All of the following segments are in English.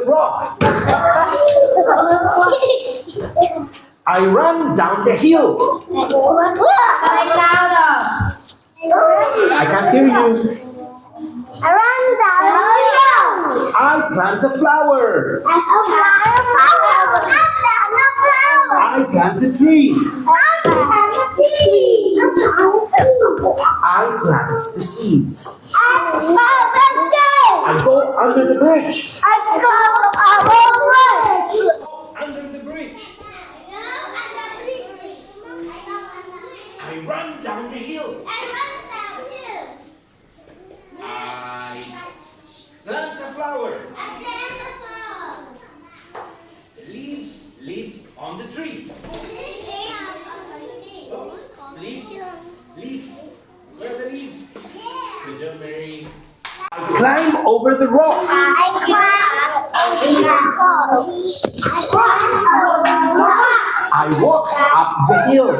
rock. I run down the hill. I can't hear you. I run down the hill. I plant a flower. I plant a tree. I plant the seeds. I go under the bridge. Under the bridge. I run down the hill. I plant a flower. The leaves live on the tree. Leaves. Where are the leaves? Good job, Mary. I climb over the rock. I walk up the hill.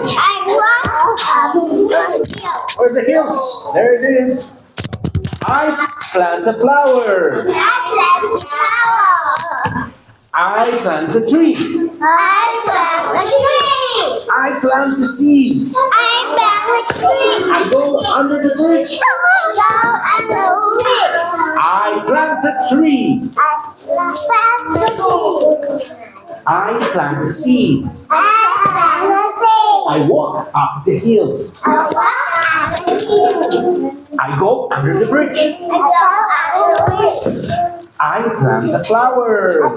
Where's the hill? There it is. I plant a flower. I plant a tree. I plant the seeds. I go under the bridge. I plant a tree. I plant the seed. I walk up the hill. I go under the bridge. I plant a flower.